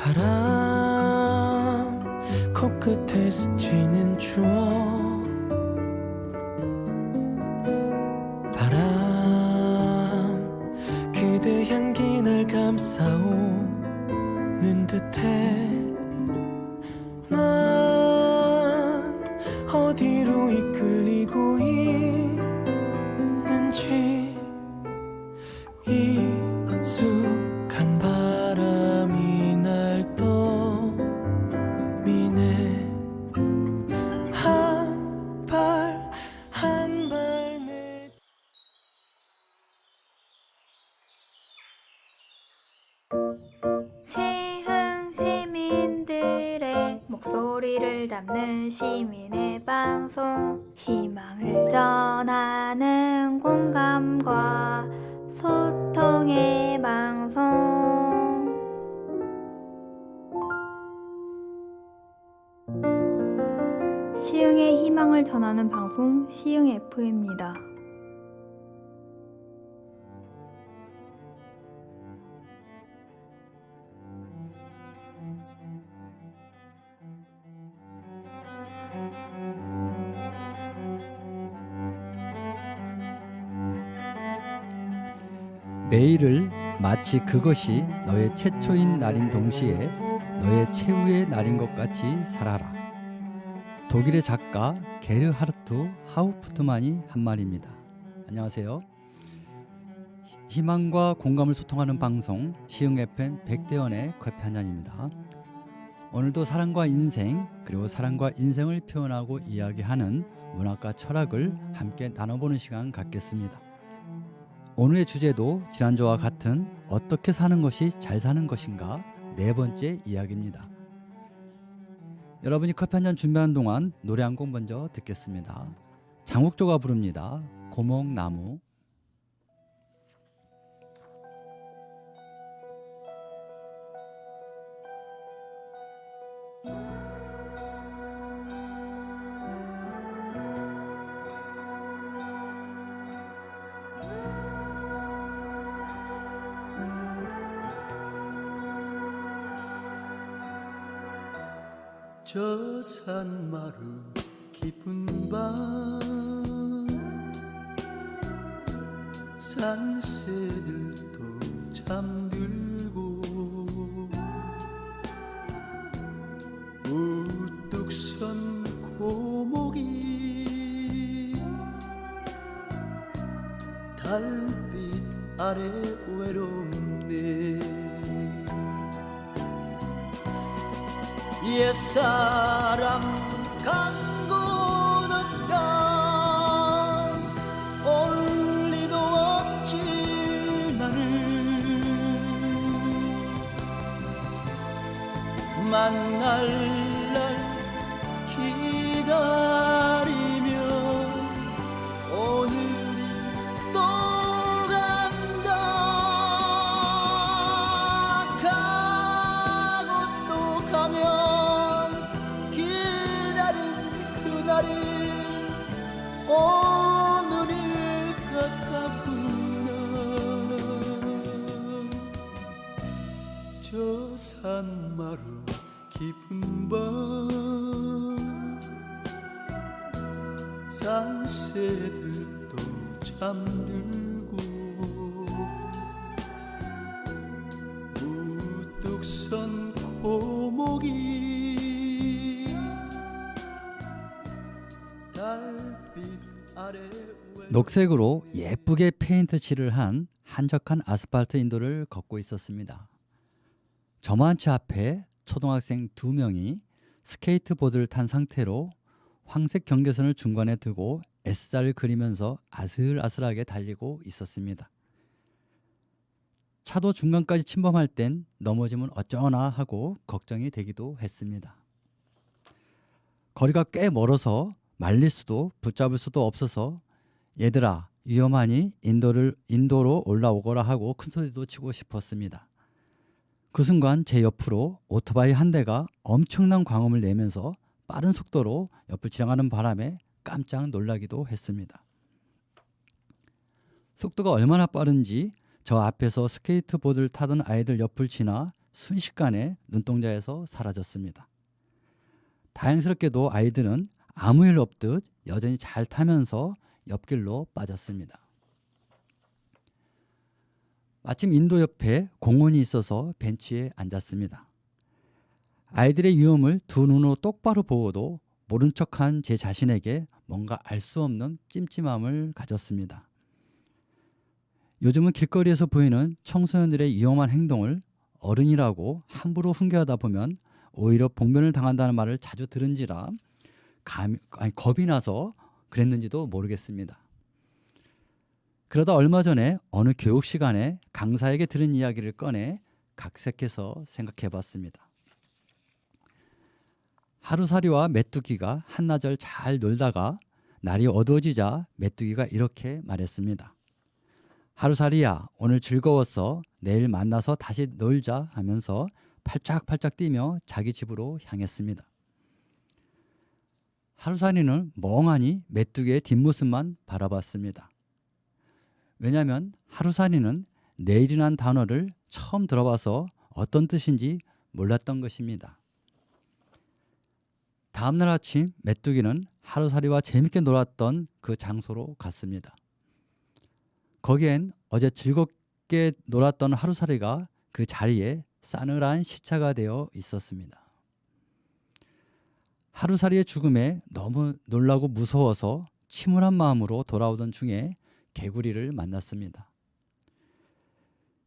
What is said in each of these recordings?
바람 코끝에 스치는 추억 바람 그대 향기 날 감싸오는 듯해 난 어디로 이끌리고 있는지 익숙한 바람이 날 떠미네 한 발 한 발 내 시흥 시민들의 목소리를 담는 시민의 방송 희망을 전하는 공감과 소통의 방송 시흥의 희망을 전하는 방송 시흥 FM입니다. 매일을 마치 그것이 너의 최초인 날인 동시에 너의 최후의 날인 것 같이 살아라. 독일의 작가 게르하르트 하우프트만이 한 말입니다. 안녕하세요. 희망과 공감을 소통하는 방송 시흥 FM 백대현의 커피 한 잔입니다. 오늘도 사랑과 인생 그리고 사랑과 인생을 표현하고 이야기하는 문학과 철학을 함께 나눠보는 시간 갖겠습니다. 오늘의 주제도 지난주와 같은 어떻게 사는 것이 잘 사는 것인가 네 번째 이야기입니다. 여러분이 커피 한 잔 준비하는 동안 노래 한 곡 먼저 듣겠습니다. 장욱조가 부릅니다. 고목나무. 저 산마루 깊은 밤 산새들도 잠들고 우뚝 선 고목이 달빛 아래 외롭네 옛사람 강고덕다 올 리도 없지만은 만날 날 기다리며 오늘 또 간다 가고 또 가면 그날이 오늘일 것 같구나 저 산마루 깊은 밤 산새들도 잠들고 우뚝 선 고목이 녹색으로 예쁘게 페인트 칠을 한 한적한 아스팔트 인도를 걷고 있었습니다. 저만치 앞에 초등학생 2명이 스케이트보드를 탄 상태로 황색 경계선을 중간에 두고 S자를 그리면서 아슬아슬하게 달리고 있었습니다. 차도 중간까지 침범할 땐 넘어지면 어쩌나 하고 걱정이 되기도 했습니다. 거리가 꽤 멀어서 말릴 수도 붙잡을 수도 없어서 얘들아 위험하니 인도로 올라오거라 하고 큰소리도 치고 싶었습니다. 그 순간 제 옆으로 오토바이 한 대가 엄청난 광음을 내면서 빠른 속도로 옆을 지나가는 바람에 깜짝 놀라기도 했습니다. 속도가 얼마나 빠른지 저 앞에서 스케이트보드를 타던 아이들 옆을 지나 순식간에 눈동자에서 사라졌습니다. 다행스럽게도 아이들은 아무 일 없듯 여전히 잘 타면서 옆길로 빠졌습니다. 마침 인도 옆에 공원이 있어서 벤치에 앉았습니다. 아이들의 위험을 두 눈으로 똑바로 보고도 모른 척한 제 자신에게 뭔가 알 수 없는 찜찜함을 가졌습니다. 요즘은 길거리에서 보이는 청소년들의 위험한 행동을 어른이라고 함부로 훈계하다 보면 오히려 봉변을 당한다는 말을 자주 들은지라 겁이 나서 그랬는지도 모르겠습니다. 그러다 얼마 전에 어느 교육 시간에 강사에게 들은 이야기를 꺼내 각색해서 생각해 봤습니다. 하루살이와 메뚜기가 한나절 잘 놀다가 날이 어두워지자 메뚜기가 이렇게 말했습니다. 하루살이야, 오늘 즐거웠어. 내일 만나서 다시 놀자 하면서 팔짝팔짝 뛰며 자기 집으로 향했습니다. 하루살이는 멍하니 메뚜기의 뒷모습만 바라봤습니다. 왜냐하면 하루살이는 내일이란 단어를 처음 들어봐서 어떤 뜻인지 몰랐던 것입니다. 다음날 아침 메뚜기는 하루살이와 재밌게 놀았던 그 장소로 갔습니다. 거기엔 어제 즐겁게 놀았던 하루살이가 그 자리에 싸늘한 시체가 되어 있었습니다. 하루살이의 죽음에 너무 놀라고 무서워서 침울한 마음으로 돌아오던 중에 개구리를 만났습니다.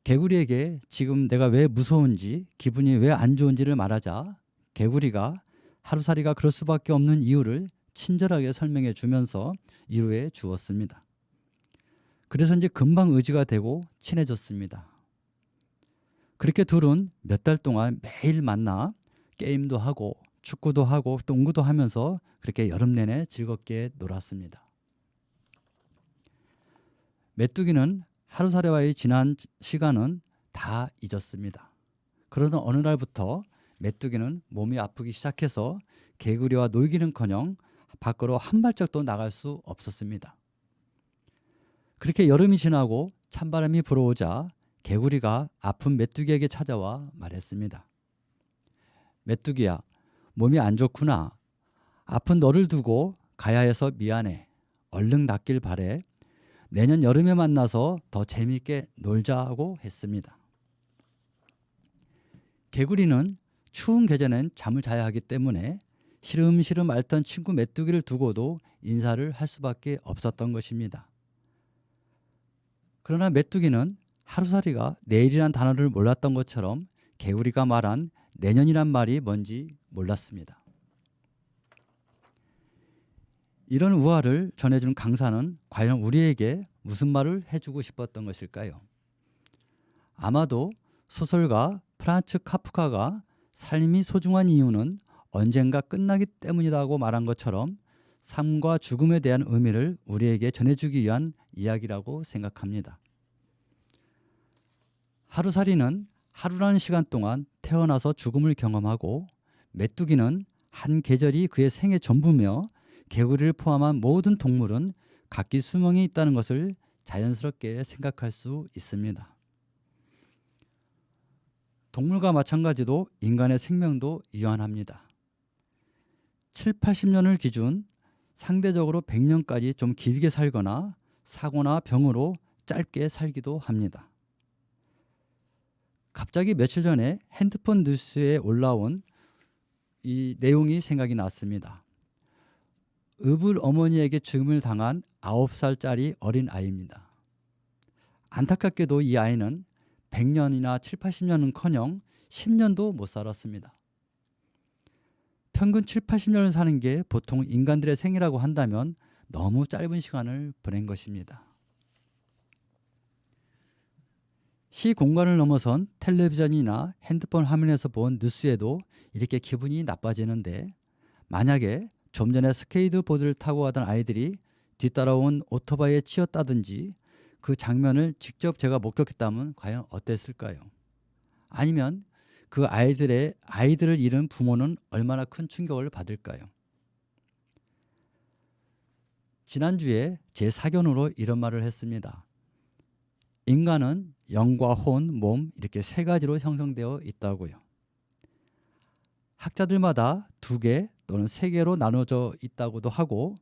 개구리에게 지금 내가 왜 무서운지 기분이 왜 안 좋은지를 말하자 개구리가 하루살이가 그럴 수밖에 없는 이유를 친절하게 설명해 주면서 위로해 주었습니다. 그래서 이제 금방 의지가 되고 친해졌습니다. 그렇게 둘은 몇 달 동안 매일 만나 게임도 하고 축구도 하고 농구도 하면서 그렇게 여름 내내 즐겁게 놀았습니다. 메뚜기는 하루살이와의 지난 시간은 다 잊었습니다. 그러던 어느 날부터 메뚜기는 몸이 아프기 시작해서 개구리와 놀기는커녕 밖으로 한 발짝도 나갈 수 없었습니다. 그렇게 여름이 지나고 찬바람이 불어오자 개구리가 아픈 메뚜기에게 찾아와 말했습니다. 메뚜기야, 몸이 안 좋구나. 아픈 너를 두고 가야 해서 미안해. 얼른 낫길 바래. 내년 여름에 만나서 더 재미있게 놀자고 했습니다. 개구리는 추운 계절엔 잠을 자야 하기 때문에 시름시름 앓던 친구 메뚜기를 두고도 인사를 할 수밖에 없었던 것입니다. 그러나 메뚜기는 하루살이가 내일이란 단어를 몰랐던 것처럼 개구리가 말한 내년이란 말이 뭔지 몰랐습니다. 이런 우화를 전해준 강사는 과연 우리에게 무슨 말을 해주고 싶었던 것일까요? 아마도 소설가 프란츠 카프카가 삶이 소중한 이유는 언젠가 끝나기 때문이라고 말한 것처럼 삶과 죽음에 대한 의미를 우리에게 전해주기 위한 이야기라고 생각합니다. 하루살이는 하루라는 시간 동안 태어나서 죽음을 경험하고 메뚜기는 한 계절이 그의 생애 전부며 개구리를 포함한 모든 동물은 각기 수명이 있다는 것을 자연스럽게 생각할 수 있습니다. 동물과 마찬가지로 인간의 생명도 유한합니다. 7, 80년을 기준 상대적으로 100년까지 좀 길게 살거나 사고나 병으로 짧게 살기도 합니다. 갑자기 며칠 전에 핸드폰 뉴스에 올라온 이 내용이 생각이 났습니다. 의붓 어머니에게 죽음을 당한 9살짜리 어린 아이입니다. 안타깝게도 이 아이는 100년이나 7, 80년은커녕 10년도 못 살았습니다. 평균 7, 80년을 사는 게 보통 인간들의 생이라고 한다면 너무 짧은 시간을 보낸 것입니다. 시공간을 넘어선 텔레비전이나 핸드폰 화면에서 본 뉴스에도 이렇게 기분이 나빠지는데 만약에 좀 전에 스케이트보드를 타고 가던 아이들이 뒤따라온 오토바이에 치였다든지 그 장면을 직접 제가 목격했다면 과연 어땠을까요? 아니면 그 아이들을 잃은 부모는 얼마나 큰 충격을 받을까요? 지난주에 제 사견으로 이런 말을 했습니다. 인간은 영과 혼, 몸 이렇게 세 가지로 형성되어 있다고요. 학자들마다 두 개 또는 세 개로 나눠져 있다고도 하고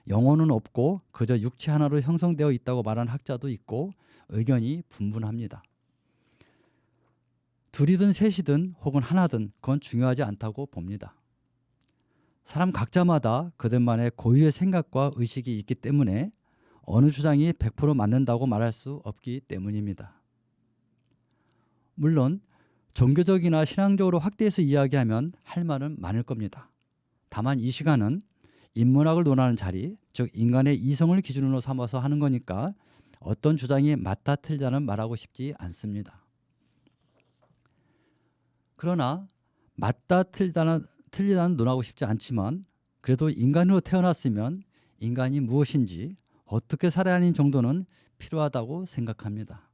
영혼은 없고 그저 육체 하나로 형성되어 있다고 말하는 학자도 있고 의견이 분분합니다. 둘이든 셋이든 혹은 하나든 그건 중요하지 않다고 봅니다. 사람 각자마다 그들만의 고유의 생각과 의식이 있기 때문에 어느 주장이 100% 맞는다고 말할 수 없기 때문입니다. 물론 종교적이나 신앙적으로 확대해서 이야기하면 할 말은 많을 겁니다. 다만 이 시간은 인문학을 논하는 자리, 즉 인간의 이성을 기준으로 삼아서 하는 거니까 어떤 주장이 맞다 틀리다는 말하고 싶지 않습니다. 그러나 맞다 틀리다는 논하고 싶지 않지만 그래도 인간으로 태어났으면 인간이 무엇인지 어떻게 살아야 하는 정도는 필요하다고 생각합니다.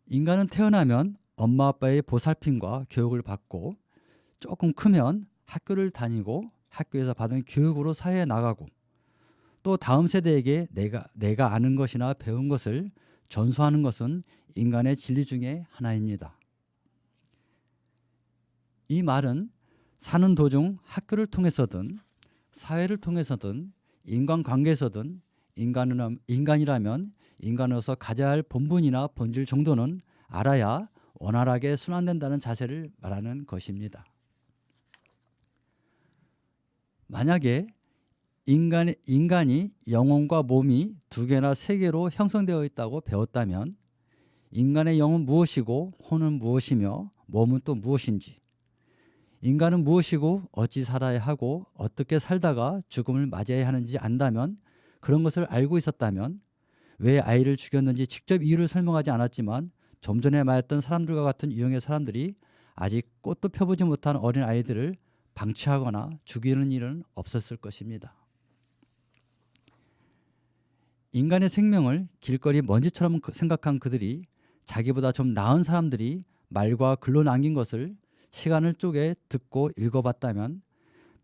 인간은 태어나면 엄마 아빠의 보살핌과 교육을 받고 조금 크면 학교를 다니고 학교에서 받은 교육으로 사회에 나가고 또 다음 세대에게 내가 아는 것이나 배운 것을 전수하는 것은 인간의 진리 중에 하나입니다. 이 말은 사는 도중 학교를 통해서든 사회를 통해서든 인간관계에서든 인간이라면 인간으로서 가져야 할 본분이나 본질 정도는 알아야 원활하게 순환된다는 자세를 말하는 것입니다. 만약에 인간이 영혼과 몸이 두 개나 세 개로 형성되어 있다고 배웠다면 인간의 영은 무엇이고 혼은 무엇이며 몸은 또 무엇인지, 인간은 무엇이고 어찌 살아야 하고 어떻게 살다가 죽음을 맞이해야 하는지 안다면, 그런 것을 알고 있었다면 왜 아이를 죽였는지 직접 이유를 설명하지 않았지만 좀 전에 말했던 사람들과 같은 유형의 사람들이 아직 꽃도 펴보지 못한 어린 아이들을 방치하거나 죽이는 일은 없었을 것입니다. 인간의 생명을 길거리 먼지처럼 생각한 그들이 자기보다 좀 나은 사람들이 말과 글로 남긴 것을 시간을 쪼개 듣고 읽어봤다면,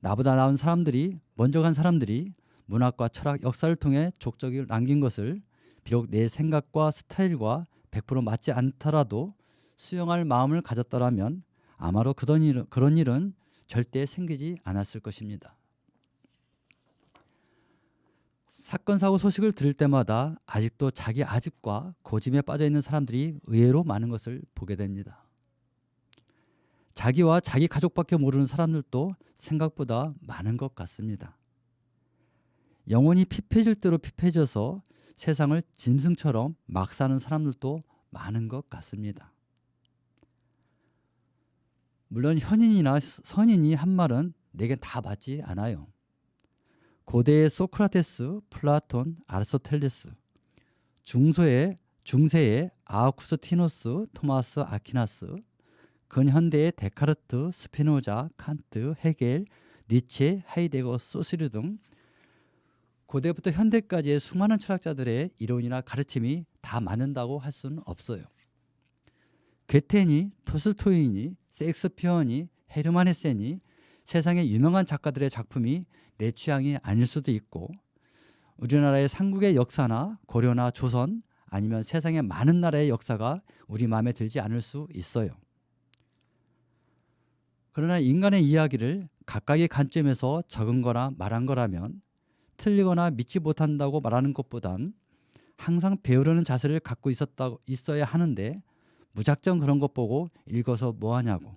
나보다 나은 사람들이, 먼저 간 사람들이 문학과 철학, 역사를 통해 족적을 남긴 것을 비록 내 생각과 스타일과 100% 맞지 않더라도 수용할 마음을 가졌더라면 아마도 그런 일은 절대 생기지 않았을 것입니다. 사건 사고 소식을 들을 때마다 아직도 자기 아집과 고집에 빠져 있는 사람들이 의외로 많은 것을 보게 됩니다. 자기와 자기 가족밖에 모르는 사람들도 생각보다 많은 것 같습니다. 영혼이 피폐해질 대로 피폐해져서 세상을 짐승처럼 막 사는 사람들도 많은 것 같습니다. 물론 현인이나 선인이 한 말은 내겐 다 맞지 않아요. 고대의 소크라테스, 플라톤, 아리스토텔레스, 중세의 아우구스티누스, 토마스 아퀴나스, 근현대의 데카르트, 스피노자, 칸트, 헤겔, 니체, 하이데거, 소스류 등 고대부터 현대까지의 수많은 철학자들의 이론이나 가르침이 다 맞는다고 할 수는 없어요. 게테니, 토슬토이니, 셰익스피어니, 헤르만 헤세니, 세상의 유명한 작가들의 작품이 내 취향이 아닐 수도 있고, 우리나라의 삼국의 역사나 고려나 조선 아니면 세상의 많은 나라의 역사가 우리 마음에 들지 않을 수 있어요. 그러나 인간의 이야기를 각각의 관점에서 적은 거나 말한 거라면 틀리거나 믿지 못한다고 말하는 것보단 항상 배우려는 자세를 갖고 있어야 하는데 무작정 그런 것 보고 읽어서 뭐하냐고,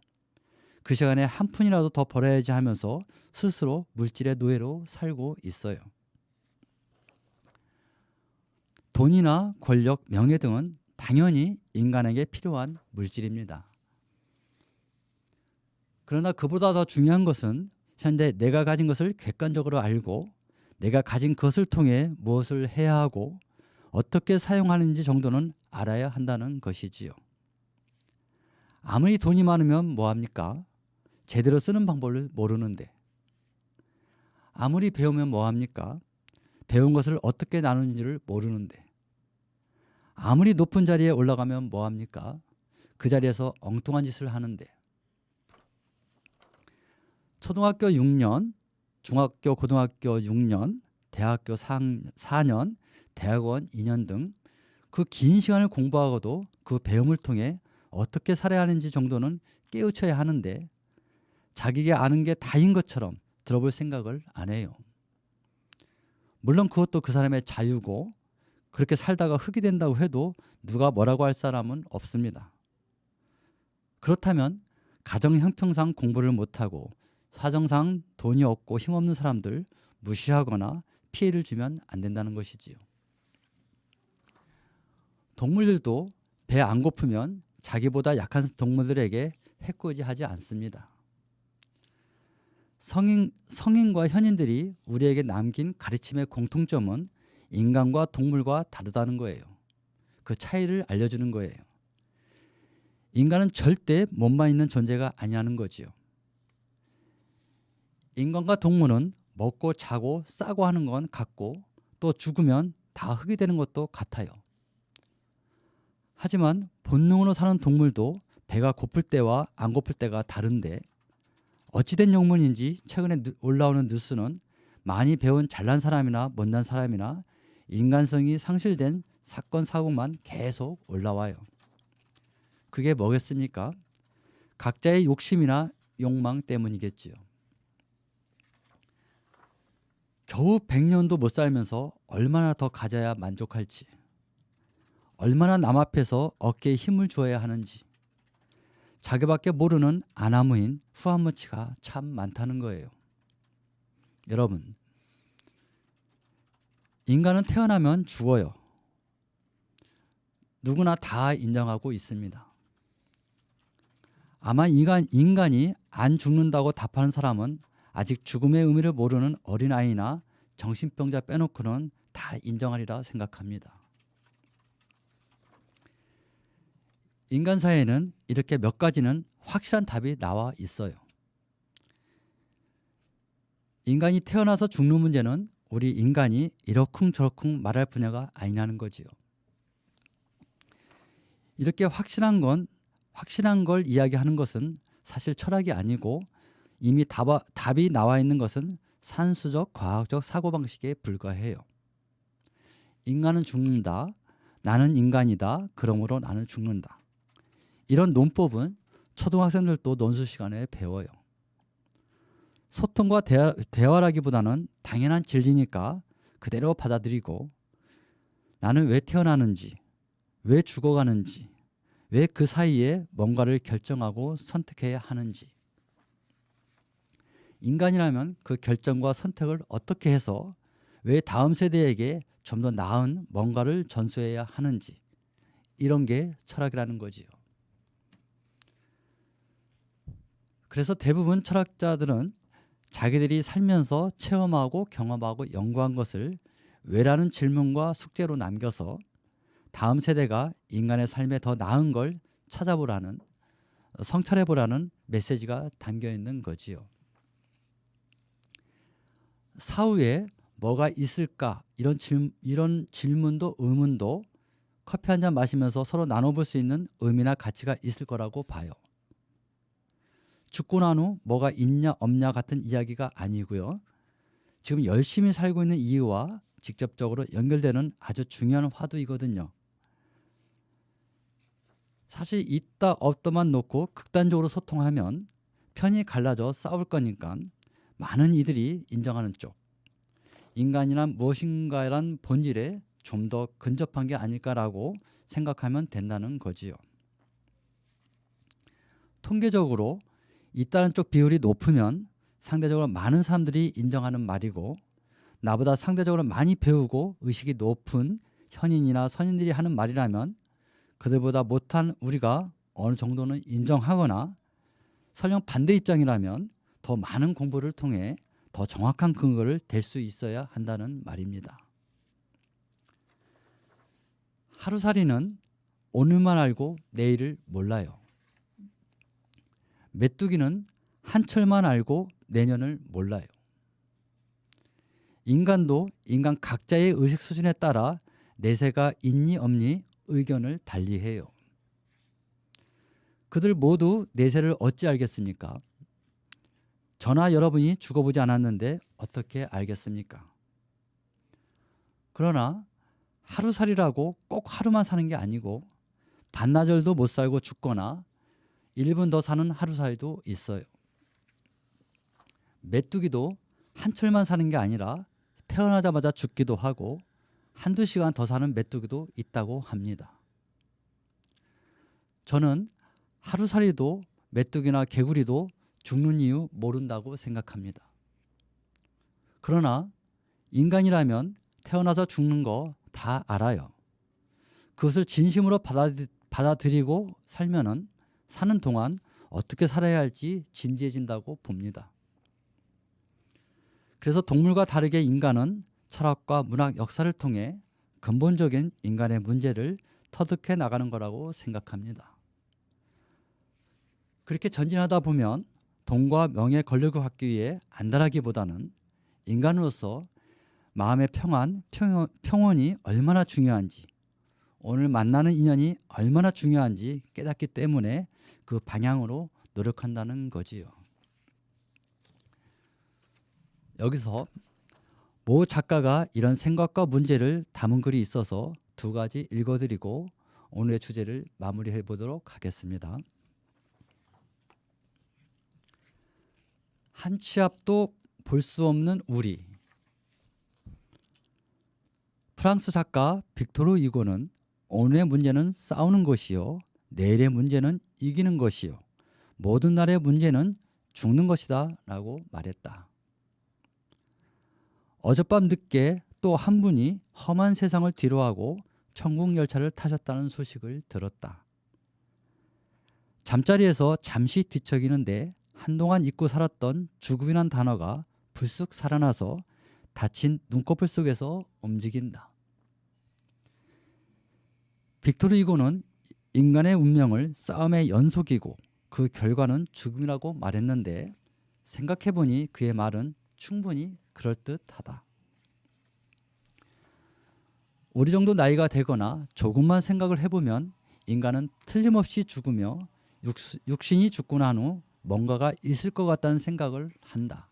그 시간에 한 푼이라도 더 벌어야지 하면서 스스로 물질의 노예로 살고 있어요. 돈이나 권력, 명예 등은 당연히 인간에게 필요한 물질입니다. 그러나 그보다 더 중요한 것은 현재 내가 가진 것을 객관적으로 알고 내가 가진 것을 통해 무엇을 해야 하고 어떻게 사용하는지 정도는 알아야 한다는 것이지요. 아무리 돈이 많으면 뭐합니까? 제대로 쓰는 방법을 모르는데. 아무리 배우면 뭐합니까? 배운 것을 어떻게 나누는지를 모르는데. 아무리 높은 자리에 올라가면 뭐합니까? 그 자리에서 엉뚱한 짓을 하는데. 초등학교 6년, 중학교, 고등학교 6년, 대학교 4년, 대학원 2년 등 그 긴 시간을 공부하고도 그 배움을 통해 어떻게 살아야 하는지 정도는 깨우쳐야 하는데 자기가 아는 게 다인 것처럼 들어볼 생각을 안 해요. 물론 그것도 그 사람의 자유고 그렇게 살다가 흙이 된다고 해도 누가 뭐라고 할 사람은 없습니다. 그렇다면 가정 형평상 공부를 못하고 사정상 돈이 없고 힘없는 사람들 무시하거나 피해를 주면 안 된다는 것이지요. 동물들도 배 안 고프면 자기보다 약한 동물들에게 해코지하지 않습니다. 성인과 현인들이 우리에게 남긴 가르침의 공통점은 인간과 동물과 다르다는 거예요. 그 차이를 알려주는 거예요. 인간은 절대 몸만 있는 존재가 아니라는 거지요. 인간과 동물은 먹고 자고 싸고 하는 건 같고 또 죽으면 다 흙이 되는 것도 같아요. 하지만 본능으로 사는 동물도 배가 고플 때와 안 고플 때가 다른데 어찌된 영문인지 최근에 올라오는 뉴스는 많이 배운 잘난 사람이나 못난 사람이나 인간성이 상실된 사건 사고만 계속 올라와요. 그게 뭐겠습니까? 각자의 욕심이나 욕망 때문이겠지요. 겨우 100년도 못 살면서 얼마나 더 가져야 만족할지, 얼마나 남 앞에서 어깨에 힘을 주어야 하는지, 자기밖에 모르는 아나무인 후한무치가 참 많다는 거예요. 여러분, 인간은 태어나면 죽어요. 누구나 다 인정하고 있습니다. 아마 인간이 안 죽는다고 답하는 사람은 아직 죽음의 의미를 모르는 어린아이나 정신병자 빼놓고는 다 인정하리라 생각합니다. 인간 사회에는 이렇게 몇 가지는 확실한 답이 나와 있어요. 인간이 태어나서 죽는 문제는 우리 인간이 이러쿵저러쿵 말할 분야가 아니라는 거지요. 이렇게 확실한 걸 이야기하는 것은 사실 철학이 아니고 이미 답이 나와 있는 것은 산수적 과학적 사고방식에 불과해요. 인간은 죽는다. 나는 인간이다. 그러므로 나는 죽는다. 이런 논법은 초등학생들도 논술 시간에 배워요. 소통과 대화라기보다는 당연한 진리니까 그대로 받아들이고 나는 왜 태어나는지, 왜 죽어가는지, 왜 그 사이에 뭔가를 결정하고 선택해야 하는지, 인간이라면 그 결정과 선택을 어떻게 해서 왜 다음 세대에게 좀 더 나은 뭔가를 전수해야 하는지, 이런 게 철학이라는 거지요. 그래서 대부분 철학자들은 자기들이 살면서 체험하고 경험하고 연구한 것을 왜라는 질문과 숙제로 남겨서 다음 세대가 인간의 삶에 더 나은 걸 찾아보라는, 성찰해보라는 메시지가 담겨 있는 거지요. 사후에 뭐가 있을까, 이런 질문도 의문도 커피 한 잔 마시면서 서로 나눠볼 수 있는 의미나 가치가 있을 거라고 봐요. 죽고 난 후 뭐가 있냐 없냐 같은 이야기가 아니고요. 지금 열심히 살고 있는 이유와 직접적으로 연결되는 아주 중요한 화두이거든요. 사실 있다 없다만 놓고 극단적으로 소통하면 편이 갈라져 싸울 거니까 많은 이들이 인정하는 쪽, 인간이란 무엇인가란 본질에 좀 더 근접한 게 아닐까라고 생각하면 된다는 거지요. 통계적으로 있다는 쪽 비율이 높으면 상대적으로 많은 사람들이 인정하는 말이고, 나보다 상대적으로 많이 배우고 의식이 높은 현인이나 선인들이 하는 말이라면 그들보다 못한 우리가 어느 정도는 인정하거나, 설령 반대 입장이라면 더 많은 공부를 통해 더 정확한 근거를 댈 수 있어야 한다는 말입니다. 하루살이는 오늘만 알고 내일을 몰라요. 메뚜기는 한철만 알고 내년을 몰라요. 인간도 인간 각자의 의식 수준에 따라 내세가 있니 없니 의견을 달리해요. 그들 모두 내세를 어찌 알겠습니까? 저나 여러분이 죽어보지 않았는데 어떻게 알겠습니까? 그러나 하루살이라고 꼭 하루만 사는 게 아니고 반나절도 못 살고 죽거나 1분 더 사는 하루살이도 있어요. 메뚜기도 한철만 사는 게 아니라 태어나자마자 죽기도 하고 한두 시간 더 사는 메뚜기도 있다고 합니다. 저는 하루살이도 메뚜기나 개구리도 죽는 이유 모른다고 생각합니다. 그러나 인간이라면 태어나서 죽는 거 다 알아요. 그것을 진심으로 받아들이고 살면은 사는 동안 어떻게 살아야 할지 진지해진다고 봅니다. 그래서 동물과 다르게 인간은 철학과 문학 역사를 통해 근본적인 인간의 문제를 터득해 나가는 거라고 생각합니다. 그렇게 전진하다 보면 돈과 명예 권력을 갖기 위해 안달하기보다는 인간으로서 마음의 평온이 얼마나 중요한지, 오늘 만나는 인연이 얼마나 중요한지 깨닫기 때문에 그 방향으로 노력한다는 거지요. 여기서 모 작가가 이런 생각과 문제를 담은 글이 있어서 두 가지 읽어드리고 오늘의 주제를 마무리해 보도록 하겠습니다. 한 치 앞도 볼 수 없는 우리. 프랑스 작가 빅토르 이고는 오늘의 문제는 싸우는 것이요, 내일의 문제는 이기는 것이요, 모든 날의 문제는 죽는 것이다 라고 말했다. 어젯밤 늦게 또 한 분이 험한 세상을 뒤로하고 천국 열차를 타셨다는 소식을 들었다. 잠자리에서 잠시 뒤척이는데 한동안 잊고 살았던 죽음이란 단어가 불쑥 살아나서 닫힌 눈꺼풀 속에서 움직인다. 빅토르 이고는 인간의 운명을 싸움의 연속이고 그 결과는 죽음이라고 말했는데 생각해보니 그의 말은 충분히 그럴듯하다. 우리 정도 나이가 되거나 조금만 생각을 해보면 인간은 틀림없이 죽으며 육신이 죽고 난 후 뭔가가 있을 것 같다는 생각을 한다.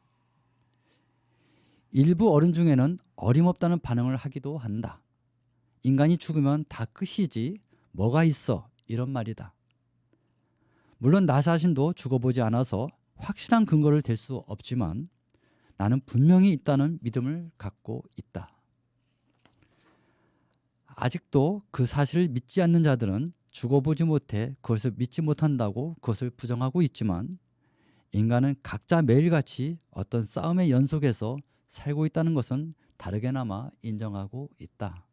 일부 어른 중에는 어림없다는 반응을 하기도 한다. 인간이 죽으면 다 끝이지 뭐가 있어, 이런 말이다. 물론 나 자신도 죽어보지 않아서 확실한 근거를 댈 수 없지만 나는 분명히 있다는 믿음을 갖고 있다. 아직도 그 사실을 믿지 않는 자들은 죽어보지 못해 그것을 믿지 못한다고 그것을 부정하고 있지만 인간은 각자 매일같이 어떤 싸움의 연속에서 살고 있다는 것은 다르게나마 인정하고 있다.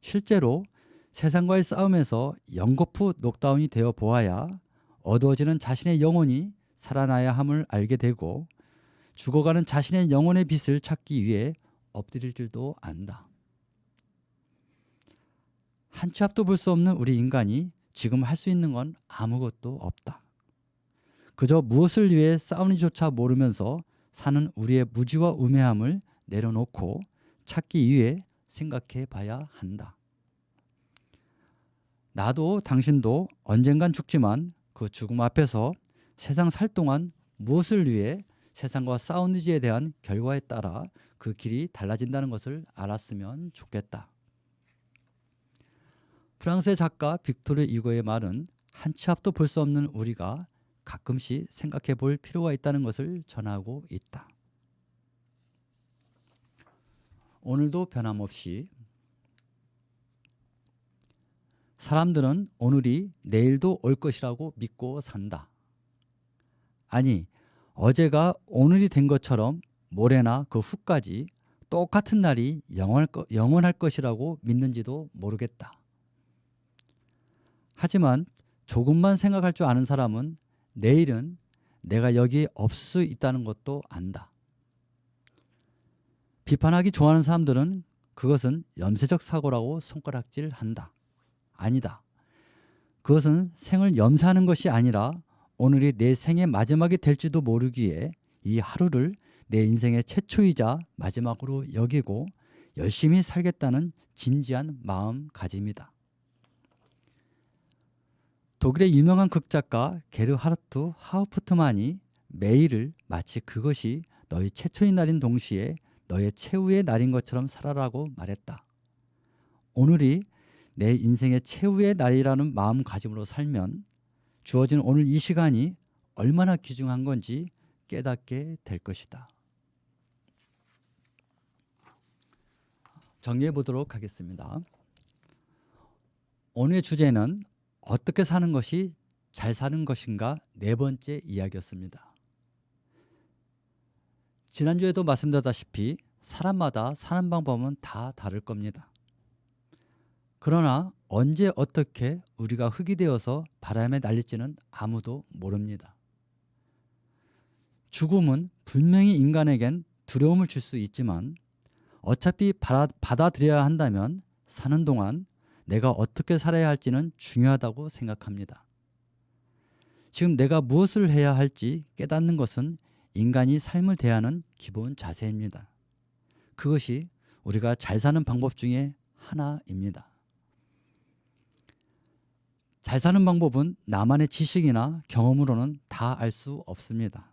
실제로 세상과의 싸움에서 연거푸 녹다운이 되어 보아야 어두워지는 자신의 영혼이 살아나야 함을 알게 되고 죽어가는 자신의 영혼의 빛을 찾기 위해 엎드릴 줄도 안다. 한 치 앞도 볼 수 없는 우리 인간이 지금 할 수 있는 건 아무것도 없다. 그저 무엇을 위해 싸우는지조차 모르면서 사는 우리의 무지와 우매함을 내려놓고 찾기 위해 생각해 봐야 한다. 나도 당신도 언젠간 죽지만 그 죽음 앞에서 세상 살 동안 무엇을 위해 세상과 싸우는지에 대한 결과에 따라 그 길이 달라진다는 것을 알았으면 좋겠다. 프랑스의 작가 빅토르 이고의 말은 한 치 앞도 볼 수 없는 우리가 가끔씩 생각해 볼 필요가 있다는 것을 전하고 있다. 오늘도 변함없이 사람들은 오늘이 내일도 올 것이라고 믿고 산다. 아니, 어제가 오늘이 된 것처럼 모레나 그 후까지 똑같은 날이 영원할 것이라고 믿는지도 모르겠다. 하지만 조금만 생각할 줄 아는 사람은 내일은 내가 여기에 없을 수 있다는 것도 안다. 비판하기 좋아하는 사람들은 그것은 염세적 사고라고 손가락질한다. 아니다. 그것은 생을 염세하는 것이 아니라 오늘이 내 생의 마지막이 될지도 모르기에 이 하루를 내 인생의 최초이자 마지막으로 여기고 열심히 살겠다는 진지한 마음가짐이다. 독일의 유명한 극작가 게르하르트 하우프트만이 매일을 마치 그것이 너희 최초의 날인 동시에 너의 최후의 날인 것처럼 살아라고 말했다. 오늘이 내 인생의 최후의 날이라는 마음가짐으로 살면 주어진 오늘 이 시간이 얼마나 귀중한 건지 깨닫게 될 것이다. 정리해 보도록 하겠습니다. 오늘의 주제는 어떻게 사는 것이 잘 사는 것인가 네 번째 이야기였습니다. 지난주에도 말씀드렸다시피 사람마다 사는 방법은 다 다를 겁니다. 그러나 언제 어떻게 우리가 흙이 되어서 바람에 날릴지는 아무도 모릅니다. 죽음은 분명히 인간에겐 두려움을 줄 수 있지만 어차피 받아들여야 한다면 사는 동안 내가 어떻게 살아야 할지는 중요하다고 생각합니다. 지금 내가 무엇을 해야 할지 깨닫는 것은 인간이 삶을 대하는 기본 자세입니다. 그것이 우리가 잘 사는 방법 중에 하나입니다. 잘 사는 방법은 나만의 지식이나 경험으로는 다 알 수 없습니다.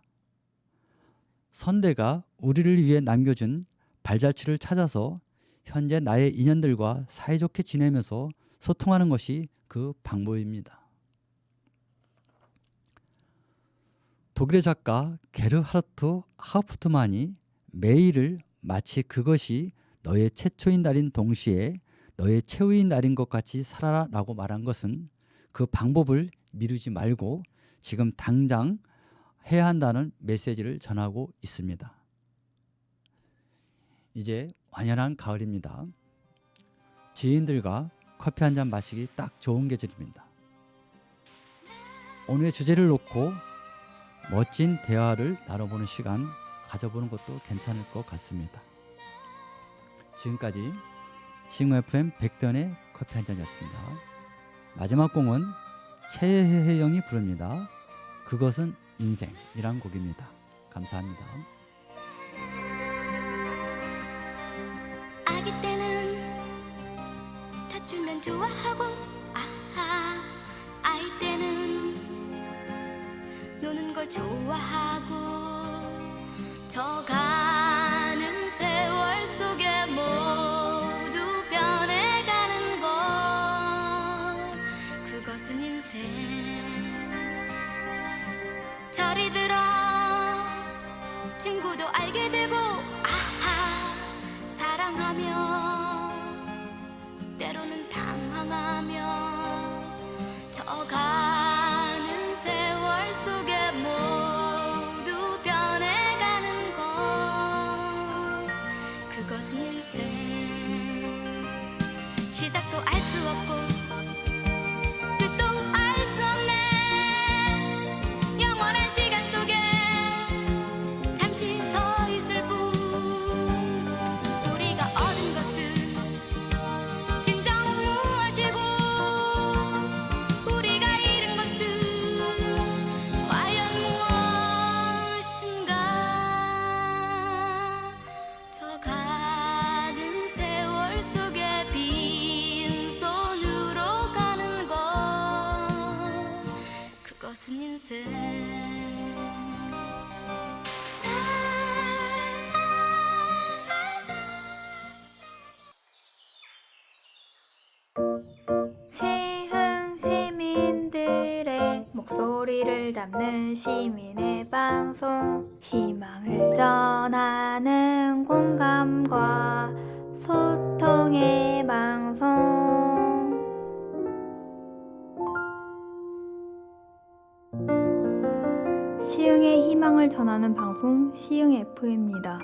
선대가 우리를 위해 남겨준 발자취를 찾아서 현재 나의 인연들과 사이좋게 지내면서 소통하는 것이 그 방법입니다. 독일의 작가 게르하르트 하우프트만이 매일을 마치 그것이 너의 최초인 날인 동시에 너의 최후인 날인 것 같이 살아라 라고 말한 것은 그 방법을 미루지 말고 지금 당장 해야 한다는 메시지를 전하고 있습니다. 이제 완연한 가을입니다. 지인들과 커피 한 잔 마시기 딱 좋은 계절입니다. 오늘의 주제를 놓고 멋진 대화를 나눠보는 시간 가져보는 것도 괜찮을 것 같습니다. 지금까지 시흥 FM 백대현의 커피 한 잔이었습니다. 마지막 곡은 최혜영이 부릅니다. 그것은 인생이란 곡입니다. 감사합니다. 아기 때는 젖주면 좋아하고 아하 아이 때는 노는 걸 좋아하고 저 가는 세월 속에 모두 변해가는 것 그것은 인생 철이 들어 친구도 알게 되고 아하 사랑하며 때로는 당황하며 저 가는 세월 속에 모두 변해가는 것 그것은 인생 시작도 알 수 없고 끝도 알 수 없네 영원한 시간 속에 잠시 서 있을 뿐 우리가 얻은 것은 진정 무엇이고 우리가 잃은 것은 과연 무엇인가 저 가는 세월 속에 빈손으로 가는 것 그것은 인생 시흥 시민들의 목소리를 담는 시민의 방송 희망을 전하는 공감과 소통의 방송 시흥의 희망을 전하는 방송 시흥 FM입니다.